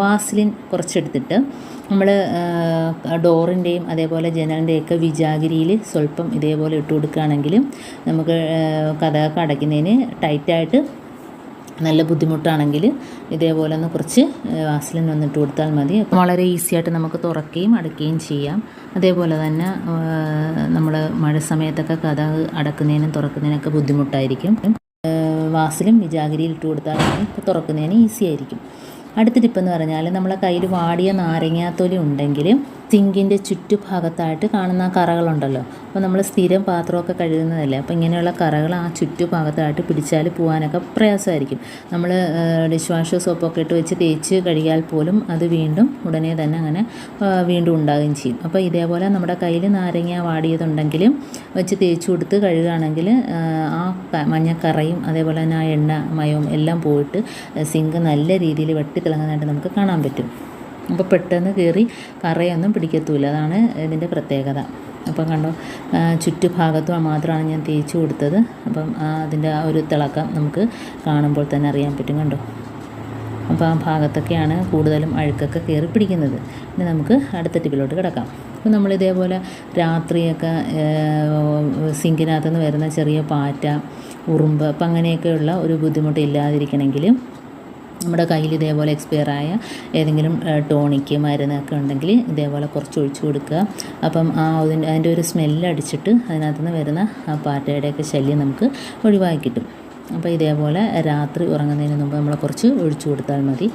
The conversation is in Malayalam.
വാസ്ലിൻ കുറച്ചെടുത്തിട്ട് നമ്മൾ ഡോറിൻ്റെയും അതേപോലെ ജനലിൻ്റെയൊക്കെ വിജാഗിരിയിൽ സ്വല്പം ഇതേപോലെ ഇട്ട് കൊടുക്കുകയാണെങ്കിൽ നമുക്ക് കതകൊക്കെ അടയ്ക്കുന്നതിന് ടൈറ്റായിട്ട് നല്ല ബുദ്ധിമുട്ടാണെങ്കിൽ ഇതേപോലെ ഒന്ന് കുറച്ച് വാസ്ലിൻ വന്നിട്ട് കൊടുത്താൽ മതി. വളരെ ഈസി ആയിട്ട് നമുക്ക് തുറക്കുകയും അടയ്ക്കുകയും ചെയ്യാം. അതേപോലെ തന്നെ നമ്മൾ മഴ സമയത്തൊക്കെ കതക് അടക്കുന്നതിനും തുറക്കുന്നതിനൊക്കെ ബുദ്ധിമുട്ടായിരിക്കും. വാസ്ലിൻ വിജാഗിരിയിൽ ഇട്ട് കൊടുത്താൽ തുറക്കുന്നതിന് ഈസി ആയിരിക്കും. അടുത്ത ടിപ്പെന്ന് പറഞ്ഞാൽ നമ്മളെ കയ്യിൽ വാടിയ നാരങ്ങാത്തൊലി ഉണ്ടെങ്കിൽ സിങ്കിൻ്റെ ചുറ്റുഭാഗത്തായിട്ട് കാണുന്ന കറകളുണ്ടല്ലോ, അപ്പോൾ നമ്മൾ സ്ഥിരം പാത്രമൊക്കെ കഴുകുന്നതല്ലേ, അപ്പോൾ ഇങ്ങനെയുള്ള കറകൾ ആ ചുറ്റുഭാഗത്തായിട്ട് പിടിച്ചാൽ പോകാനൊക്കെ പ്രയാസമായിരിക്കും. നമ്മൾ ഡിഷ് വാഷ് സോപ്പൊക്കെ ഇട്ട് വെച്ച് തേച്ച് കഴുകിയാൽ പോലും അത് വീണ്ടും ഉടനെ തന്നെ അങ്ങനെ വീണ്ടും ഉണ്ടാകുകയും ചെയ്യും. അപ്പോൾ ഇതേപോലെ നമ്മുടെ കയ്യിൽ നാരങ്ങ വാടിയതുണ്ടെങ്കിലും വെച്ച് തേച്ച് കൊടുത്ത് കഴുകുകയാണെങ്കിൽ ആ മഞ്ഞക്കറയും അതേപോലെ തന്നെ ആ എണ്ണ മയവും എല്ലാം പോയിട്ട് സിങ്ക് നല്ല രീതിയിൽ വെട്ടിത്തിളങ്ങുന്നതായിട്ട് നമുക്ക് കാണാൻ പറ്റും. അപ്പോൾ പെട്ടെന്ന് കയറി കറയൊന്നും പിടിക്കത്തുമില്ല. അതാണ് ഇതിൻ്റെ പ്രത്യേകത. അപ്പം കണ്ടോ, ചുറ്റുഭാഗത്തും മാത്രമാണ് ഞാൻ തേച്ച് കൊടുത്തത്. അപ്പം അതിൻ്റെ ആ ഒരു തിളക്കം നമുക്ക് കാണുമ്പോൾ തന്നെ അറിയാൻ പറ്റും. കണ്ടോ, അപ്പോൾ ആ ഭാഗത്തൊക്കെയാണ് കൂടുതലും അഴുക്കൊക്കെ കയറി പിടിക്കുന്നത്. ഇനി നമുക്ക് അടുത്ത ടിപ്പിലോട്ട് കിടക്കാം. അപ്പോൾ നമ്മളിതേപോലെ രാത്രിയൊക്കെ സിങ്കിനകത്തുനിന്ന് വരുന്ന ചെറിയ പാറ്റ, ഉറുമ്പ്, അപ്പം അങ്ങനെയൊക്കെയുള്ള ഒരു ബുദ്ധിമുട്ട് ഇല്ലാതിരിക്കണമെങ്കിൽ നമ്മുടെ കയ്യിൽ ഇതേപോലെ എക്സ്പയറായ ഏതെങ്കിലും ടോണിക്ക് മരുന്നൊക്കെ ഉണ്ടെങ്കിൽ ഇതേപോലെ കുറച്ച് ഒഴിച്ചു കൊടുക്കുക. അപ്പം അതിൻ്റെ ഒരു സ്മെല്ലടിച്ചിട്ട് അതിനകത്തുനിന്ന് വരുന്ന ആ പാറ്റയുടെയൊക്കെ ശല്യം നമുക്ക് ഒഴിവാക്കി കിട്ടും. അപ്പോൾ ഇതേപോലെ രാത്രി ഉറങ്ങുന്നതിന് മുമ്പ് നമ്മൾ കുറച്ച് ഒഴിച്ചു കൊടുത്താൽ മതി.